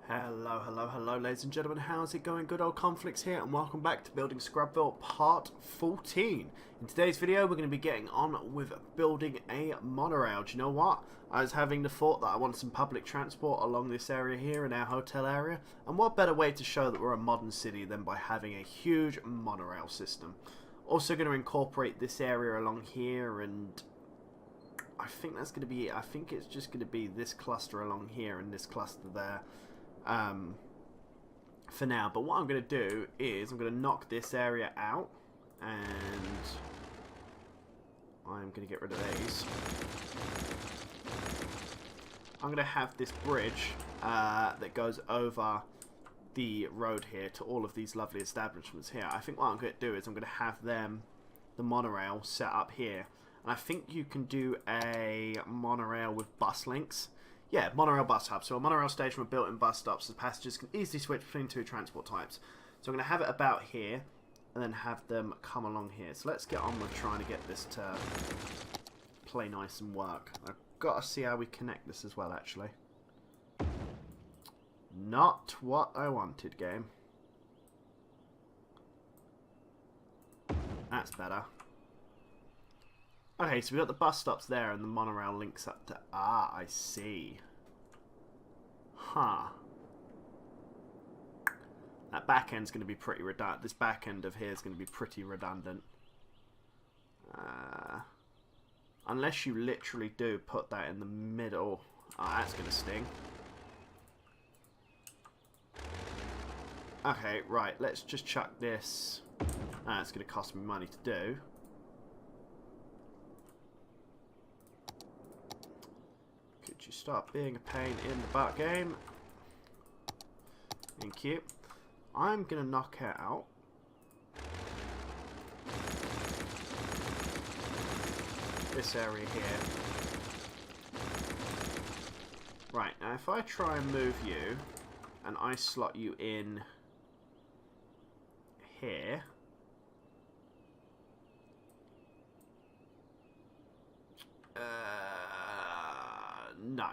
Hello, hello, hello, ladies and gentlemen. How's it going? Good old Conflicts here, and welcome back to building Scrubville Part 14. In today's video, we're going to be getting on with building a monorail. Do you know what? I was having the thought that I want some public transport along this area here in our hotel area, and what better way to show that we're a modern city than by having a huge monorail system. Also going to incorporate this area along here, and I think that's going to be it. I think it's just going to be this cluster along here and this cluster there. For now, but what I'm going to do is I'm going to knock this area out, and I'm going to get rid of these. I'm going to have this bridge that goes over the road here to all of these lovely establishments here. I think what I'm going to do is I'm going to have the monorail set up here, and I think you can do a monorail with bus links. Yeah, monorail bus hub. So a monorail station with built-in bus stops so passengers can easily switch between two transport types. So I'm going to have it about here, and then have them come along here. So let's get on with trying to get this to play nice and work. I've got to see how we connect this as well, actually. Not what I wanted, game. That's better. Okay, so we've got the bus stops there, and the monorail links up to... Ah, I see. Huh. That back end's going to be pretty redundant. This back end of here is going to be pretty redundant. Unless you literally do put that in the middle. Oh, that's going to sting. Okay, right, let's just chuck this. It's going to cost me money to do. You stop being a pain in the butt, game. Thank you. I'm gonna knock it out. This area here. Right, now if I try and move you, and I slot you in here. No.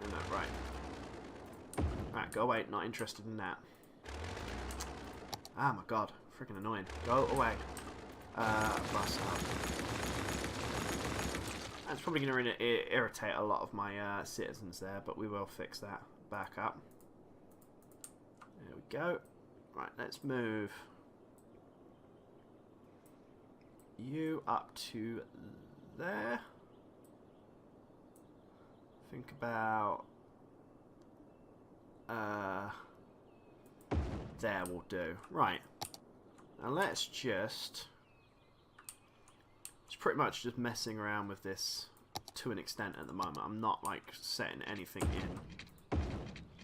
No, right. Right, go away. Not interested in that. Ah, my god. Freaking annoying. Go away. Bus up. That's probably going to irritate a lot of my citizens there, but we will fix that. Back up. There we go. Right, let's move you up to there. Think about there will do. Right. Now let's just it's pretty much just messing around with this to an extent at the moment. I'm not like setting anything in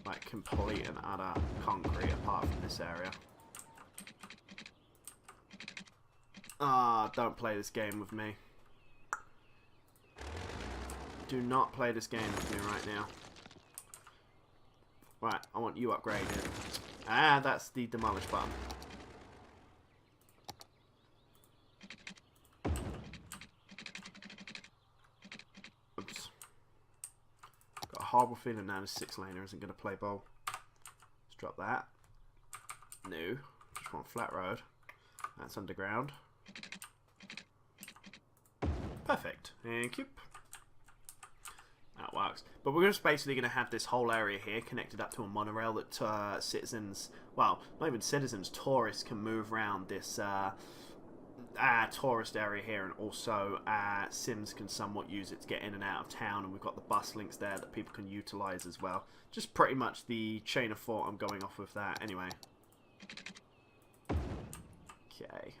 like complete and utter concrete apart from this area. Ah, don't play this game with me. Do not play this game with me right now. Right, I want you upgraded. Ah, that's the demolish button. Oops. Got a horrible feeling now this 6-laner isn't going to play ball. Let's drop that. No. Just want flat road. That's underground. Perfect. Thank you. That works. But we're just basically going to have this whole area here connected up to a monorail that citizens, well, not even citizens, tourists can move around this tourist area here, and also Sims can somewhat use it to get in and out of town, and we've got the bus links there that people can utilize as well. Just pretty much the chain of thought I'm going off with that. Anyway. Okay.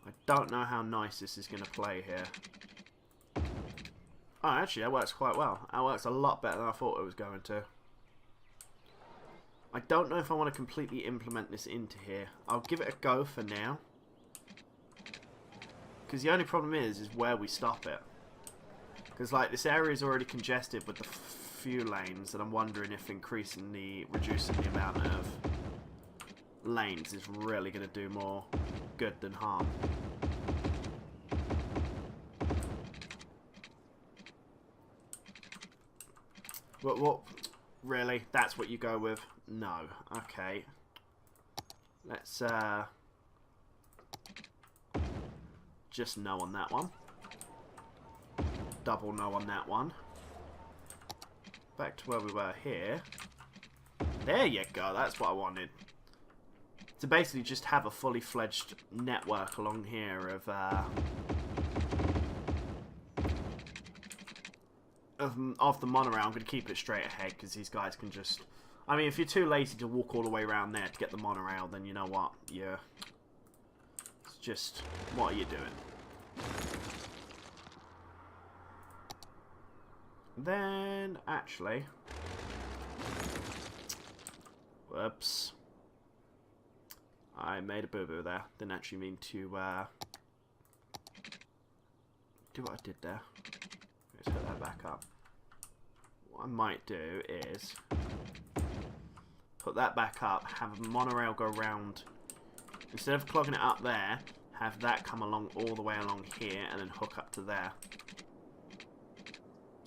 I don't know how nice this is going to play here. Oh, actually, that works quite well. That works a lot better than I thought it was going to. I don't know if I want to completely implement this into here. I'll give it a go for now. Because the only problem is where we stop it. Because, like, this area is already congested with the few lanes, and I'm wondering if reducing the amount of lanes is really going to do more good than harm. What? Really? That's what you go with? No. Okay. Let's, just no on that one. Double no on that one. Back to where we were here. There you go. That's what I wanted. To basically just have a fully fledged network along here of the monorail. I'm going to keep it straight ahead because these guys can just... I mean, if you're too lazy to walk all the way around there to get the monorail, then you know what? Yeah. It's just... What are you doing? Then, actually... Whoops. I made a boo-boo there. Didn't actually mean to do what I did there. Let's put that back up. What I might do is put that back up, have a monorail go round. Instead of clogging it up there, have that come along all the way along here and then hook up to there.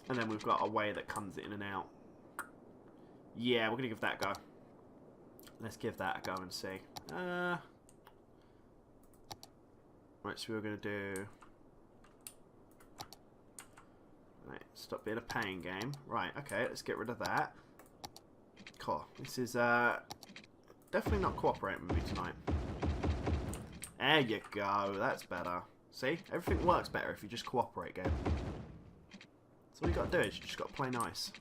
And then we've got a way that comes in and out. Yeah, we're going to give that a go. Let's give that a go and see. Right, so we're going to do... Right, stop being a pain game. Right, okay, let's get rid of that. Cool. This is definitely not cooperating with me tonight. There you go. That's better. See? Everything works better if you just cooperate, game. So all you got to do is you just got to play nice.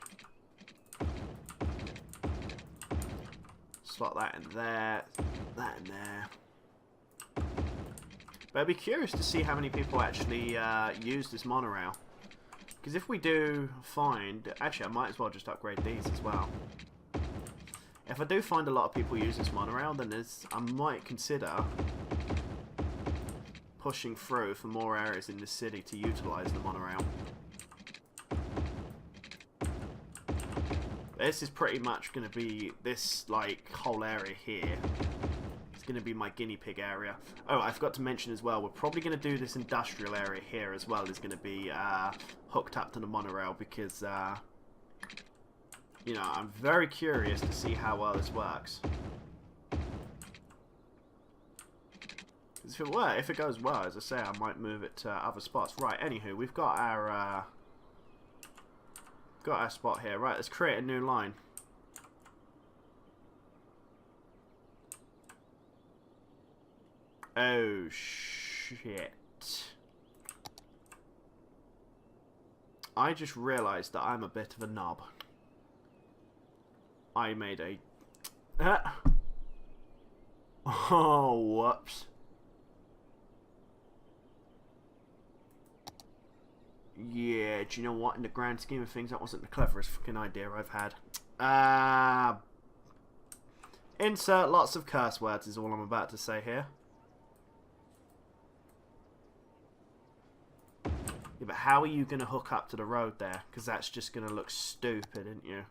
Slot that in there. That in there. But I'd be curious to see how many people actually use this monorail. Because if we do find... Actually, I might as well just upgrade these as well. If I do find a lot of people use this monorail, then I might consider pushing through for more areas in the city to utilise the monorail. This is pretty much going to be this, like, whole area here. It's going to be my guinea pig area. Oh, I forgot to mention as well, we're probably going to do this industrial area here as well. Is going to be hooked up to the monorail because, you know, I'm very curious to see how well this works. If it goes well, as I say, I might move it to other spots. Right, anywho, we've got our spot here. Right, let's create a new line. Oh, shit. I just realised that I'm a bit of a knob. I made a... Oh, whoops. Yeah, do you know what? In the grand scheme of things, that wasn't the cleverest fucking idea I've had. Insert lots of curse words is all I'm about to say here. Yeah, but how are you going to hook up to the road there? Because that's just going to look stupid, isn't you?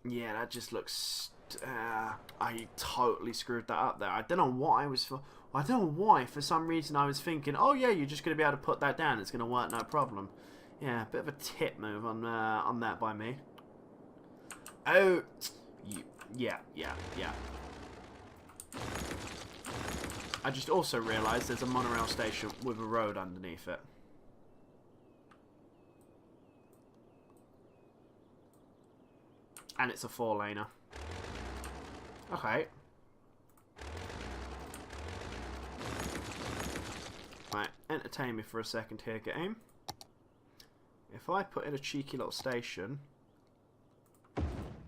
Yeah, that just looks... I totally screwed that up there. I don't know what I was for... I don't know why, for some reason I was thinking, oh yeah, you're just going to be able to put that down. It's going to work, no problem. Yeah, a bit of a tip move on that by me. Oh, yeah. I just also realised there's a monorail station with a road underneath it. And it's a 4-laner. Okay. Right, entertain me for a second here, game. If I put in a cheeky little station...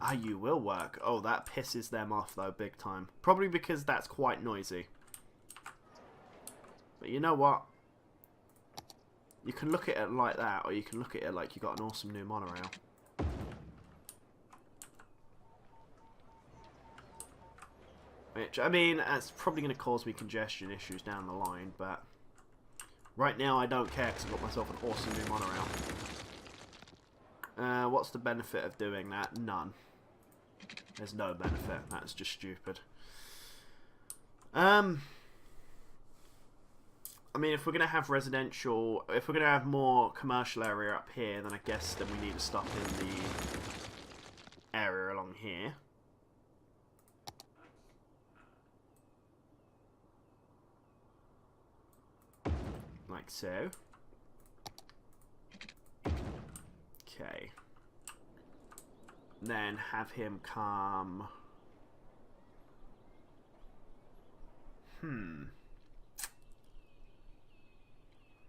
Ah, you will work. Oh, that pisses them off, though, big time. Probably because that's quite noisy. But you know what? You can look at it like that, or you can look at it like you got an awesome new monorail. Which, I mean, that's probably going to cause me congestion issues down the line, but... Right now, I don't care, because I've got myself an awesome new monorail. What's the benefit of doing that? None. There's no benefit. That's just stupid. I mean, if we're going to have residential... If we're going to have more commercial area up here, then I guess then we need to stop in the area along here. Like so. Okay. Then have him come...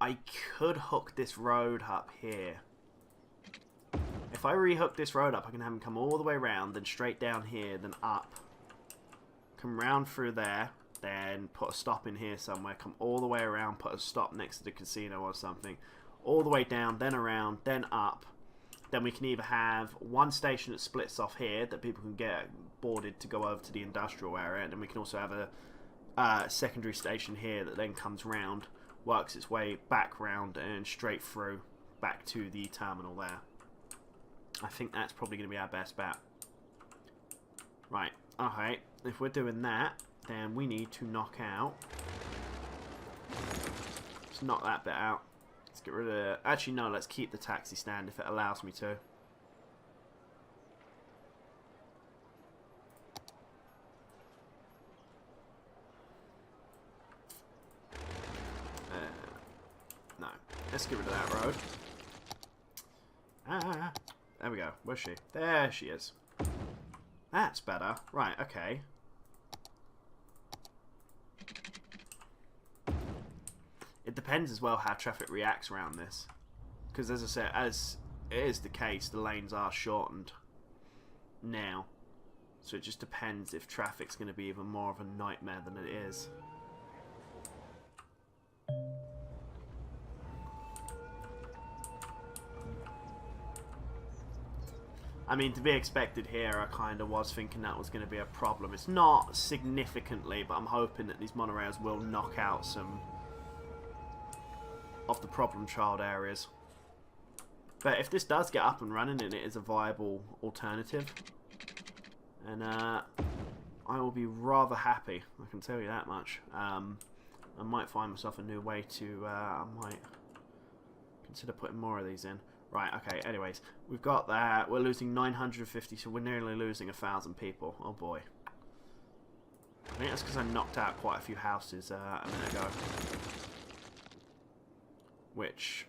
I could hook this road up here. If I rehook this road up, I can have him come all the way around, then straight down here, then up. Come round through there, then put a stop in here somewhere, come all the way around, put a stop next to the casino or something. All the way down, then around, then up. Then we can either have one station that splits off here that people can get boarded to go over to the industrial area, and then we can also have a secondary station here that then comes round, works its way back round and straight through back to the terminal there. I think that's probably going to be our best bet. Right, okay, if we're doing that, then we need to knock out... Let's knock that bit out. Let's get rid of... Actually, no, let's keep the taxi stand if it allows me to. No. Let's get rid of that road. There we go. Where's she? There she is. That's better. Right, okay. It depends as well how traffic reacts around this. Because as I said, as it is the case, the lanes are shortened now. So it just depends if traffic's going to be even more of a nightmare than it is. I mean, to be expected here, I kind of was thinking that was going to be a problem. It's not significantly, but I'm hoping that these monorails will knock out some of the problem child areas. But if this does get up and running and it is a viable alternative, and I will be rather happy, I can tell you that much. I might find myself a new way to, I might consider putting more of these in. Right, okay, anyways, we've got that. We're losing 950, so we're nearly losing 1,000 people. Oh boy. I think that's because I knocked out quite a few houses a minute ago. Which,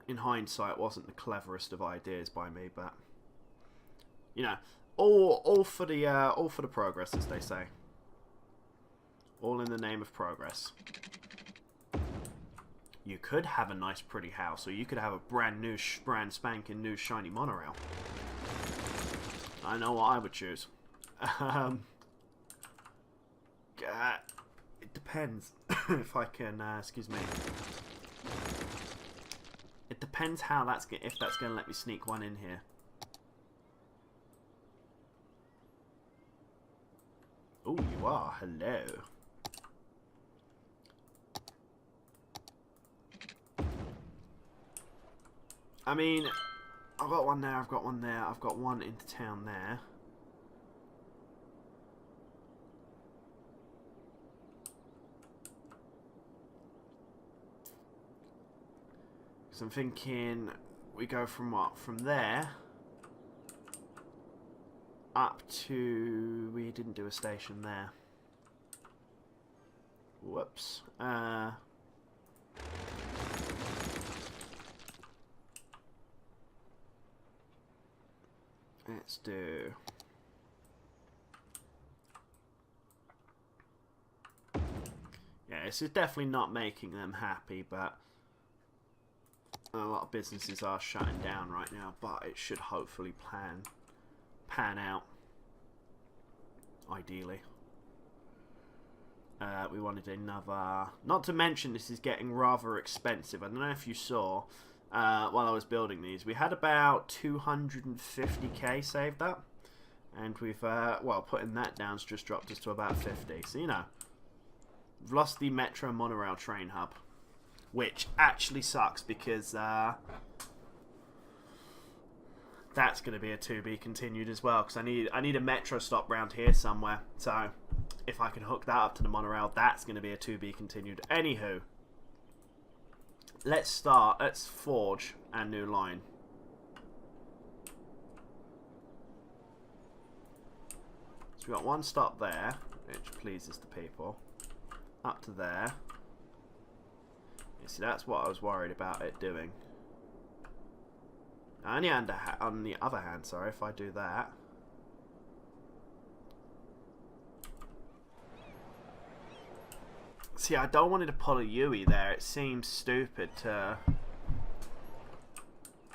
in hindsight, wasn't the cleverest of ideas by me, but... You know, all for the progress, as they say. All in the name of progress. You could have a nice pretty house, or you could have a brand spanking new shiny monorail. I know what I would choose. It depends if I can, excuse me. It depends how if that's going to let me sneak one in here. Oh, you are. Hello. I mean, I've got one there, I've got one there, I've got one into town there. So I'm thinking we go from what? From there up to... We didn't do a station there. Whoops. Let's do... Yeah, this is definitely not making them happy, but a lot of businesses are shutting down right now, but it should hopefully pan out, ideally. We wanted another... Not to mention this is getting rather expensive. I don't know if you saw... while I was building these, we had about 250k saved up, and we've well, putting that down's just dropped us to about 50. So you know, we've lost the Metro Monorail train hub, which actually sucks because That's going to be a to be continued as well, because I need a metro stop round here somewhere. So if I can hook that up to the monorail, that's going to be a to be continued. Anywho, let's forge a new line. So we've got one stop there, which pleases the people. Up to there. You see, that's what I was worried about it doing. On the other hand, sorry, if I do that, see, I don't want it to pull a Yui there. It seems stupid to.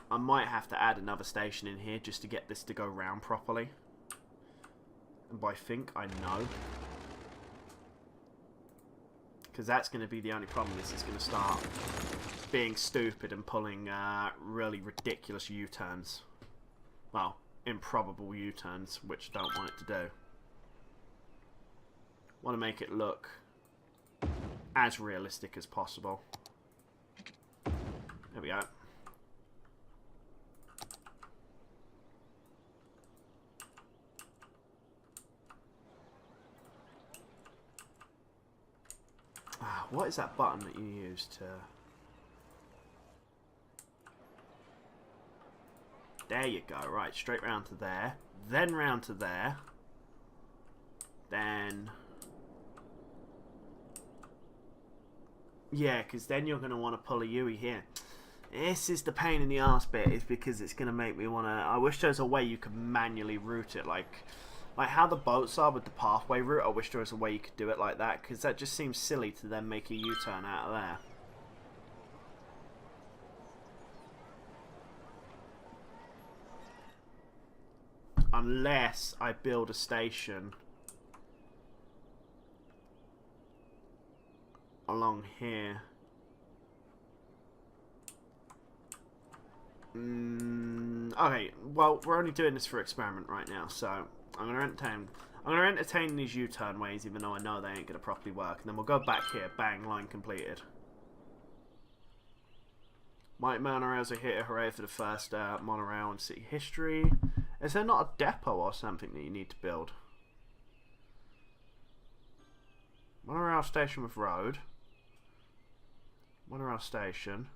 I might have to add another station in here just to get this to go round properly. And by think, I know. Because that's going to be the only problem. This is going to start being stupid and pulling really ridiculous U-turns. Well, improbable U-turns, which I don't want it to do. Want to make it look as realistic as possible. There we go. What is that button that you use to... There you go. Right, straight round to there. Then round to there. Then... Yeah, because then you're going to want to pull a Yui here. This is the pain in the arse bit, is because it's going to make me want to... I wish there was a way you could manually route it, like how the boats are with the pathway route. I wish there was a way you could do it like that, because that just seems silly to then make a U-turn out of there. Unless I build a station along here. Okay, well, we're only doing this for experiment right now, so I'm gonna entertain these U-turn ways, even though I know they ain't gonna properly work. And then we'll go back here. Bang, line completed. White monorails are here. Hooray for the first monorail in city history. Is there not a depot or something that you need to build? Monorail station with road. Monorail station.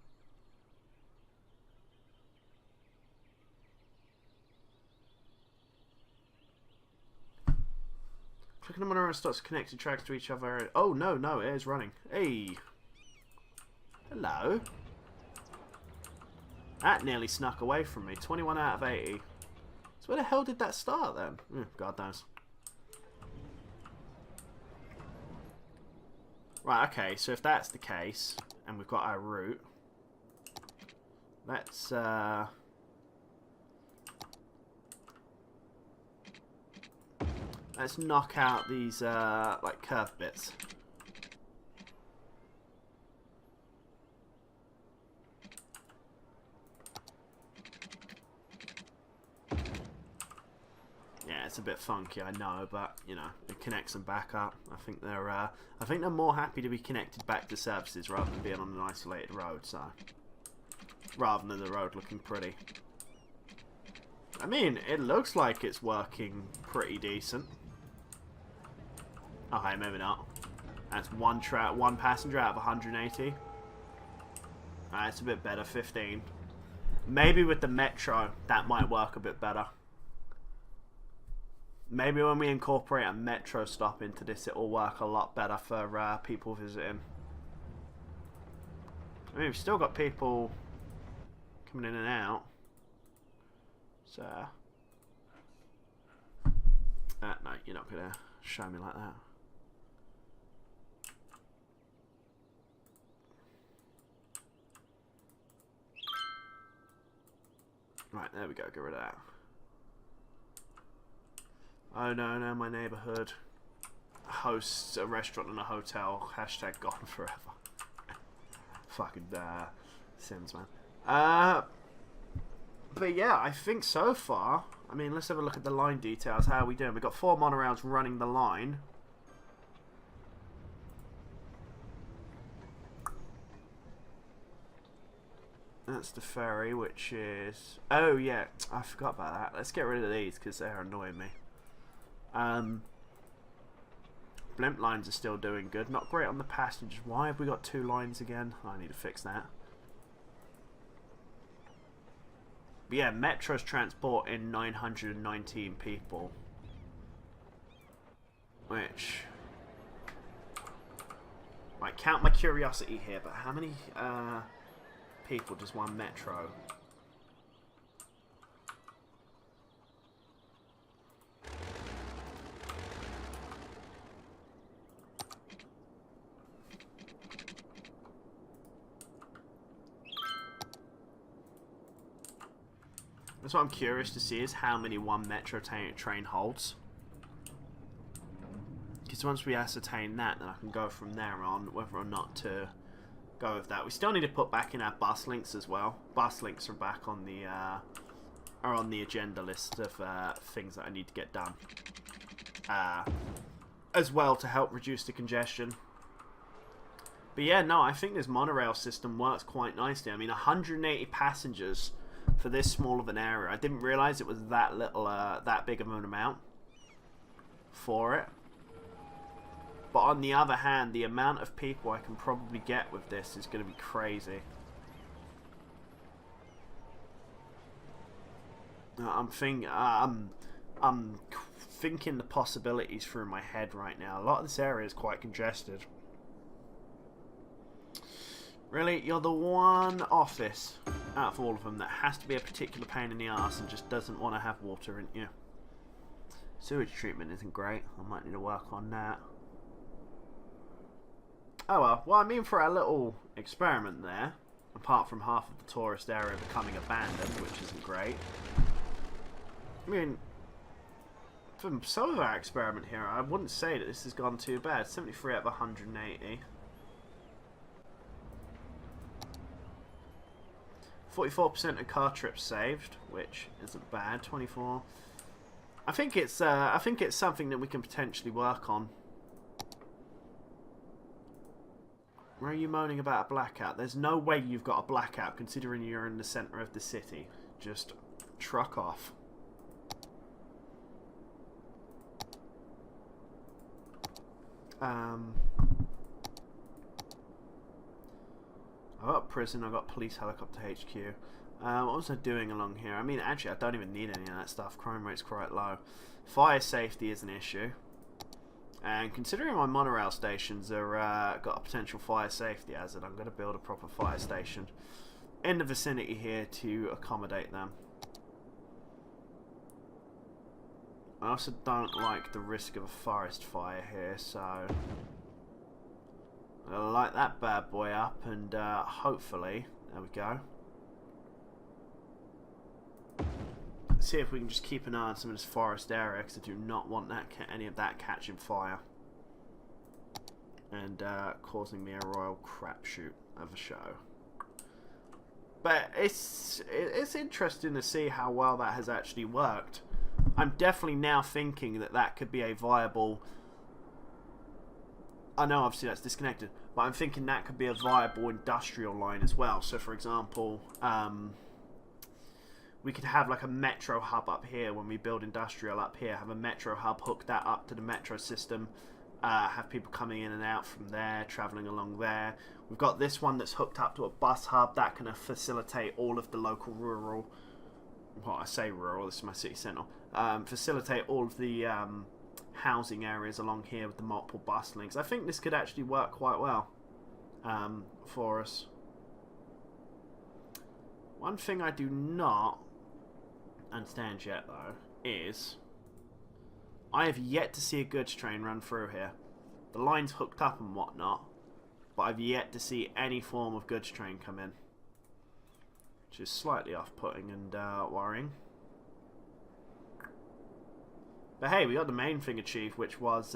Clicking the monorail starts connecting tracks to each other. Oh, no, it is running. Hey. Hello. That nearly snuck away from me. 21 out of 80. So where the hell did that start then? God knows. Right, okay, so if that's the case, and we've got our route, let's knock out these like curved bits. Yeah, it's a bit funky, I know, but you know, it connects them back up. I think they're more happy to be connected back to services rather than being on an isolated road. So, rather than the road looking pretty. I mean, it looks like it's working pretty decent. Okay, maybe not. That's one passenger out of 180. It's a bit better, 15. Maybe with the metro, that might work a bit better. Maybe when we incorporate a metro stop into this, it will work a lot better for people visiting. I mean, we've still got people coming in and out. So, no, you're not gonna show me like that. Right, there we go. Get rid of that. Oh no, my neighbourhood hosts a restaurant and a hotel. Hashtag gone forever. Fucking Sims, man. But yeah, I think so far. I mean, let's have a look at the line details. How are we doing? We've got 4 monorails running the line. That's the ferry, which is... Oh, yeah. I forgot about that. Let's get rid of these because they're annoying me. Blimp lines are still doing good. Not great on the passengers. Why have we got 2 lines again? I need to fix that. But yeah, Metro's transporting 919 people. Which... Right, count my curiosity here, but how many people does one Metro? That's what I'm curious to see, is how many one Metro train holds. Because once we ascertain that, then I can go from there on whether or not to go with that. We still need to put back in our bus links as well. Bus links are back on the agenda list of things that I need to get done, as well to help reduce the congestion. But yeah, no, I think this monorail system works quite nicely. I mean, 180 passengers for this small of an area. I didn't realise it was that little, that big of an amount for it. But on the other hand, the amount of people I can probably get with this is going to be crazy. I'm thinking the possibilities through my head right now. A lot of this area is quite congested. Really, you're the one office out of all of them that has to be a particular pain in the arse and just doesn't want to have water in you. Sewage treatment isn't great. I might need to work on that. Oh well. Well, I mean, for our little experiment there, apart from half of the tourist area becoming abandoned, which isn't great. I mean, from some of our experiment here, I wouldn't say that this has gone too bad. 73 out of 180. 44% of car trips saved, which isn't bad. 24. I think it's something that we can potentially work on. Where are you moaning about a blackout? There's no way you've got a blackout considering you're in the centre of the city. Just truck off. I got prison, I got police helicopter HQ. What was I doing along here? I mean, actually, I don't even need any of that stuff. Crime rate's quite low. Fire safety is an issue. And considering my monorail stations are got a potential fire safety hazard, I'm going to build a proper fire station in the vicinity here to accommodate them. I also don't like the risk of a forest fire here, so I'll light that bad boy up and hopefully, there we go. See if we can just keep an eye on some of this forest area, because I do not want that any of that catching fire and causing me a royal crapshoot of a show. But it's interesting to see how well that has actually worked. I'm definitely now thinking that that could be a viable... I know obviously that's disconnected, but I'm thinking that could be a viable industrial line as well. So for example, we could have like a metro hub up here when we build industrial up here, have a metro hub, hook that up to the metro system, have people coming in and out from there, travelling along there. We've got this one that's hooked up to a bus hub that can facilitate all of the local rural, well, I say rural, this is my city centre, facilitate all of the housing areas along here with the multiple bus links. I think this could actually work quite well for us. One thing I do not understand yet though is I have yet to see a goods train run through here. The line's hooked up and whatnot, but I've yet to see any form of goods train come in, which is slightly off-putting and worrying. But hey, we got the main thing achieved, which was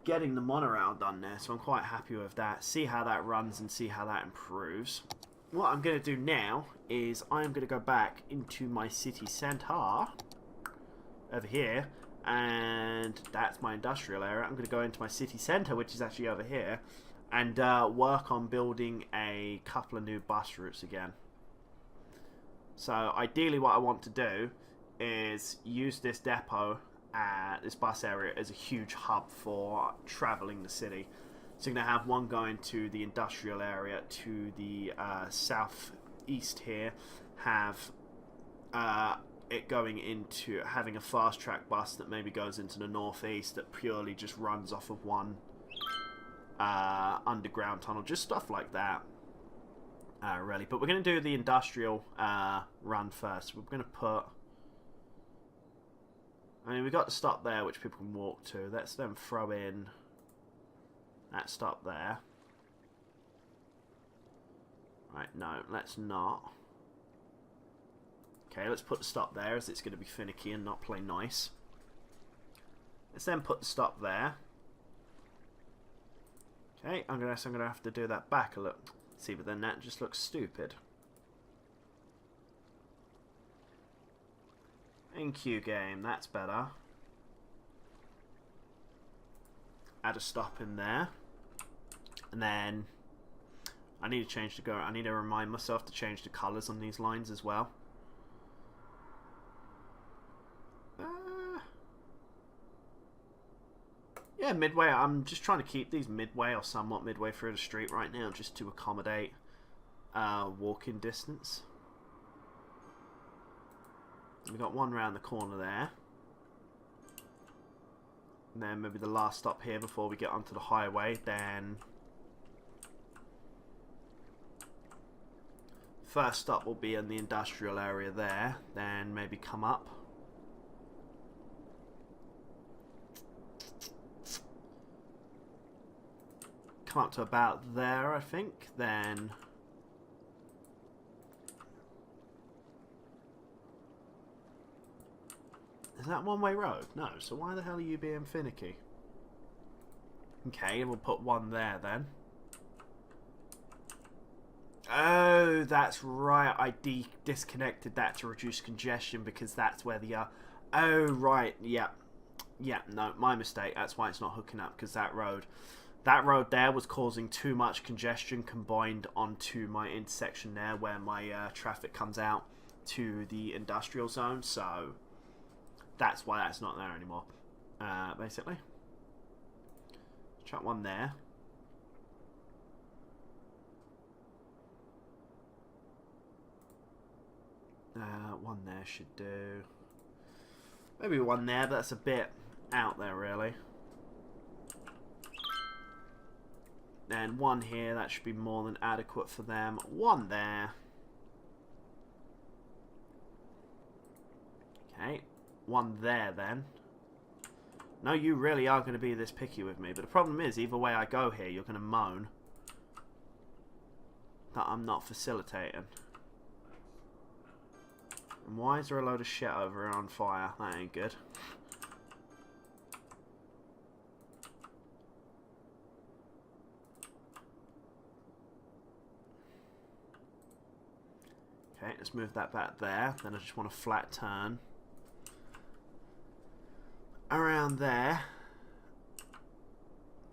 getting the monorail done there, so I'm quite happy with that. See how that runs and see how that improves. What I'm going to do now is I'm going to go back into my city centre over here, and that's my industrial area. I'm going to go into my city centre, which is actually over here, and work on building a couple of new bus routes again. So ideally what I want to do is use this depot, this bus area, as a huge hub for travelling the city. So you're going to have one going to the industrial area, to the southeast here, have it going into having a fast track bus that maybe goes into the northeast that purely just runs off of one underground tunnel, just stuff like that. Really, but we're going to do the industrial run first. We're going to put, I mean, we got the stop there which people can walk to. Let's then throw in that stop there. Right, no, let's not. Okay, let's put the stop there, as it's going to be finicky and not play nice. Let's then put the stop there. Okay, I'm gonna have to do that back a little. See, but then that just looks stupid. Thank you, game. That's better. Add a stop in there, and then I need to change the I need to remind myself to change the colours on these lines as well. Yeah, midway. I'm just trying to keep these midway or somewhat midway through the street right now, just to accommodate walking distance. We've got one round the corner there. And then maybe the last stop here before we get onto the highway. Then first stop will be in the industrial area there. Then maybe come up. Come up to about there, I think. Then is that one-way road? No. So why the hell are you being finicky? Okay, we'll put one there then. Oh, that's right. I disconnected that to reduce congestion because that's where the oh right, yeah, no, my mistake. That's why it's not hooking up, because that road there was causing too much congestion combined onto my intersection there where my traffic comes out to the industrial zone. So that's why that's not there anymore, basically. Chuck one there. One there should do. Maybe one there, but that's a bit out there, really. Then one here, that should be more than adequate for them. One there. Okay, one there then. No, you really are going to be this picky with me, but the problem is, either way I go here, you're going to moan that I'm not facilitating. And why is there a load of shit over here on fire? That ain't good. Okay, let's move that back there. Then I just want a flat turn around there.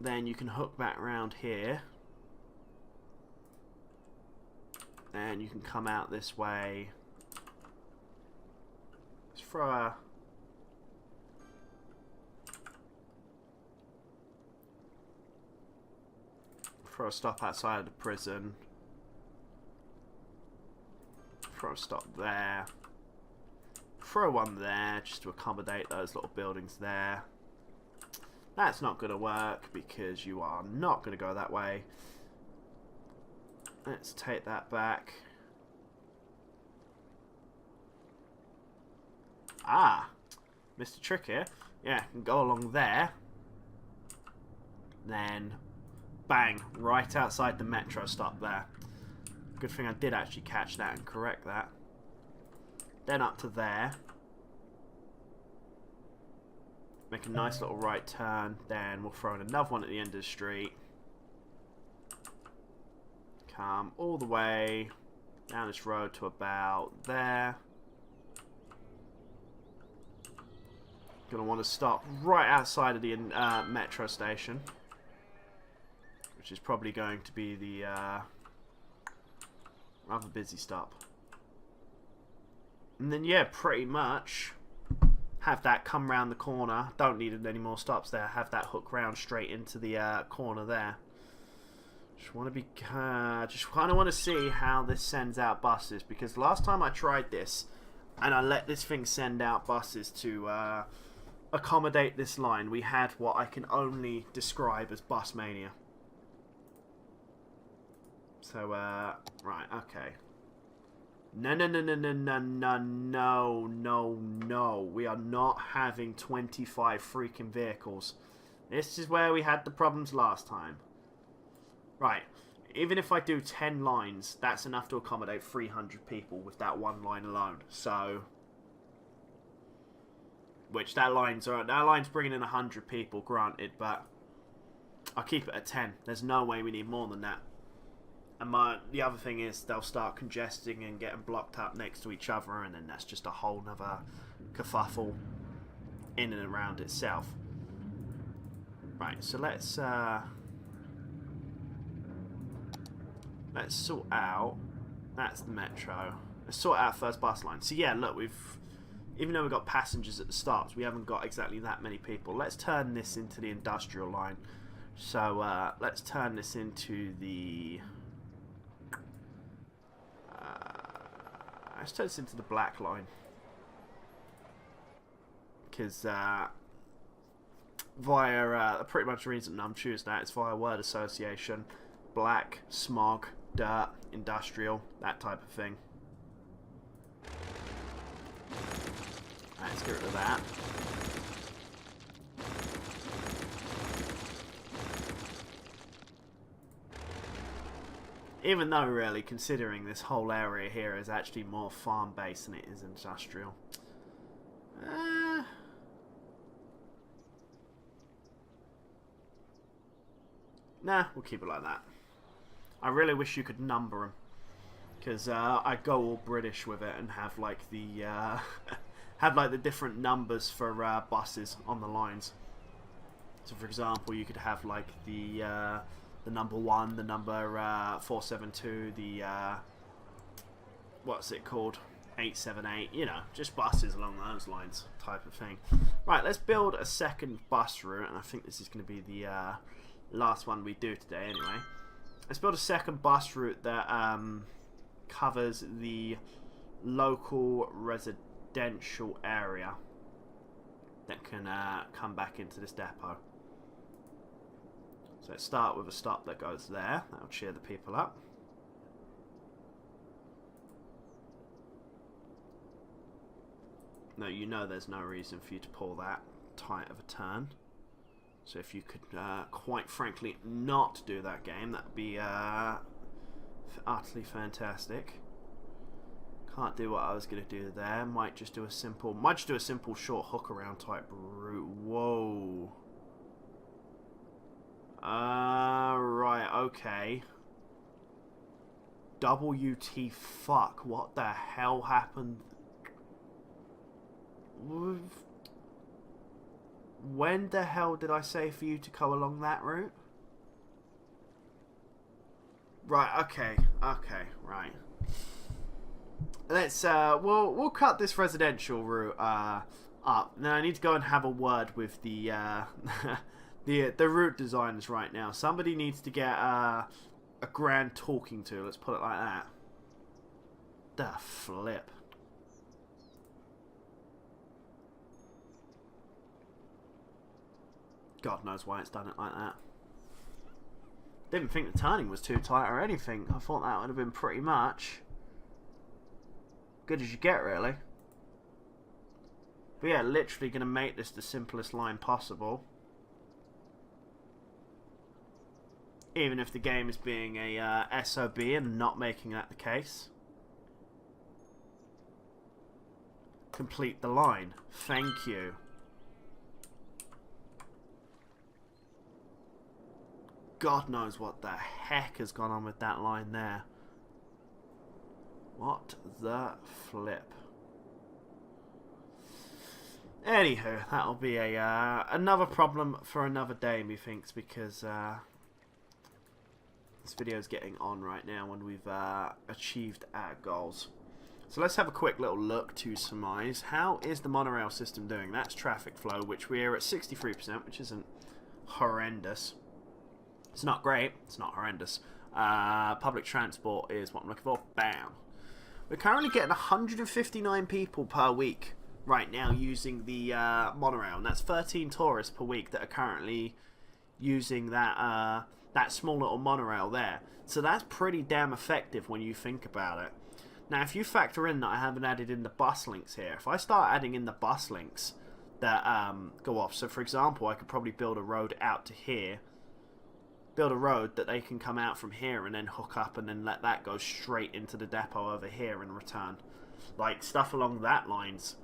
Then you can hook back around here. And you can come out this way. Let's throw a stop outside of the prison. Throw a stop there. Throw one there just to accommodate those little buildings there. That's not going to work because you are not going to go that way. Let's take that back. Ah, Mr. Trick here. Yeah, can go along there. Then, bang, right outside the metro stop there. Good thing I did actually catch that and correct that. Then up to there. Make a nice little right turn. Then we'll throw in another one at the end of the street. Come all the way down this road to about there. Gonna want to stop right outside of the metro station, which which is probably going to be the rather busy stop. And then, yeah, pretty much have that come round the corner. Don't need any more stops there. Have that hook round straight into the corner there. Just want to be, just kind of want to see how this sends out buses, because last time I tried this and I let this thing send out buses to accommodate this line, we had what I can only describe as bus mania. So, right, okay. No, no, no, no, no, no, no, no, no, no. We are not having 25 freaking vehicles. This is where we had the problems last time. Right, even if I do 10 lines, that's enough to accommodate 300 people with that one line alone. So, which that line's bringing in 100 people, granted, but I'll keep it at 10. There's no way we need more than that. And the other thing is they'll start congesting and getting blocked up next to each other, and then that's just a whole nother kerfuffle in and around itself. Right, so let's sort out. That's the metro. Let's sort out first bus line. So yeah, look, even though we've got passengers at the start, we haven't got exactly that many people. Let's turn this into the industrial line. So let's turn this into the let's turn this into the black line, because via pretty much the reason I'm choosing that is via word association. Black, smog, dirt, industrial, that type of thing. Right, let's get rid of that. Even though, really, considering this whole area here is actually more farm-based than it is industrial. Nah, we'll keep it like that. I really wish you could number them, because I'd go all British with it and have like the have like the different numbers for buses on the lines. So, for example, you could have like the number 1, the number 472, the what's it called, 878. You know, just buses along those lines, type of thing. Right, let's build a second bus route, and I think this is going to be the last one we do today, anyway. Let's build a second bus route that covers the local residential area that can come back into this depot. So let's start with a stop that goes there. That'll cheer the people up. No, you know there's no reason for you to pull that tight of a turn. So if you could, quite frankly, not do that game, that would be utterly fantastic. Can't do what I was going to do there. Might just do a simple short hook around type route. Whoa. Right, okay. WT fuck. What the hell happened? When the hell did I say for you to go along that route? Right, okay, right. Let's we'll cut this residential route up. Now I need to go and have a word with the the route designers right now. Somebody needs to get a grand talking to. Let's put it like that. The flip. God knows why it's done it like that. Didn't think the turning was too tight or anything. I thought that would have been pretty much good as you get, really. But yeah, literally going to make this the simplest line possible. Even if the game is being a SOB and not making that the case. Complete the line. Thank you. God knows what the heck has gone on with that line there. What the flip. Anywho, that'll be a another problem for another day, methinks, because This video is getting on right now when we've achieved our goals. So let's have a quick little look to surmise. How is the monorail system doing? That's traffic flow, which we're at 63%, which isn't horrendous. It's not great. It's not horrendous. Public transport is what I'm looking for. Bam. We're currently getting 159 people per week right now using the monorail, and that's 13 tourists per week that are currently using that that small little monorail there. So that's pretty damn effective when you think about it. Now, if you factor in that I haven't added in the bus links here, if I start adding in the bus links that go off, so for example, I could probably build a road out to here, build a road that they can come out from here and then hook up and then let that go straight into the depot over here and return. Like stuff along that lines.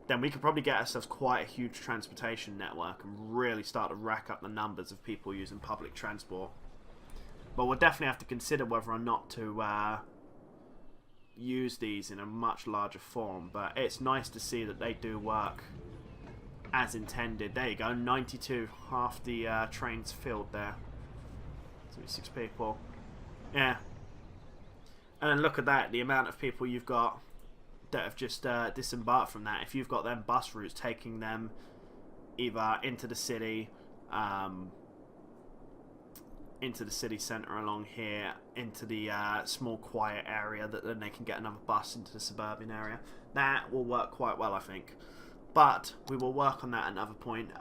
Then we could probably get ourselves quite a huge transportation network and really start to rack up the numbers of people using public transport. But we'll definitely have to consider whether or not to use these in a much larger form. But it's nice to see that they do work as intended. There you go, 92, half the trains filled there. 6 people. Yeah. And then look at that, the amount of people you've got that have just disembarked from that. If you've got them bus routes taking them either into the city centre along here, into the small quiet area, that then they can get another bus into the suburban area. That will work quite well, I think. But we will work on that at another point.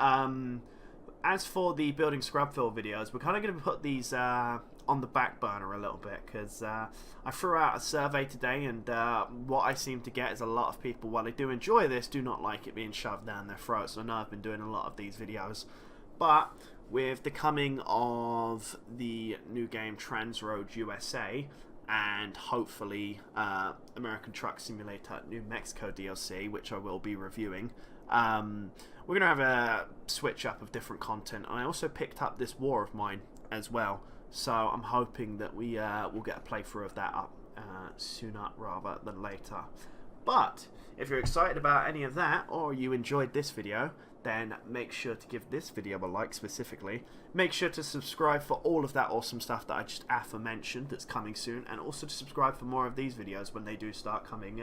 As for the building Scrubville videos, we're kind of going to put these on the back burner a little bit, because I threw out a survey today, and what I seem to get is a lot of people, while they do enjoy this, do not like it being shoved down their throats. I know I've been doing a lot of these videos, but with the coming of the new game Transroad USA, and hopefully American Truck Simulator New Mexico DLC, which I will be reviewing, we're going to have a switch up of different content. And I also picked up this war of mine as well, so I'm hoping that we will get a playthrough of that up sooner rather than later. But if you're excited about any of that, or you enjoyed this video, then make sure to give this video a like specifically. Make sure to subscribe for all of that awesome stuff that I just aforementioned that's coming soon, and also to subscribe for more of these videos when they do start coming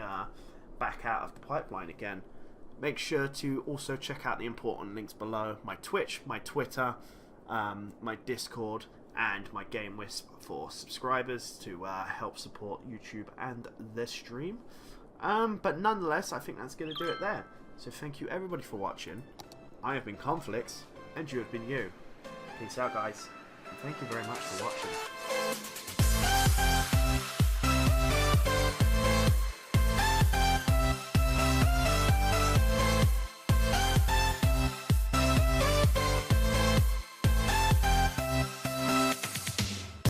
back out of the pipeline again. Make sure to also check out the important links below: my Twitch, my Twitter, my Discord, and my Game Wisp for subscribers to help support YouTube and this stream. But nonetheless, I think that's going to do it there. So thank you everybody for watching. I have been Conflicts, and you have been you. Peace out, guys, and thank you very much for watching.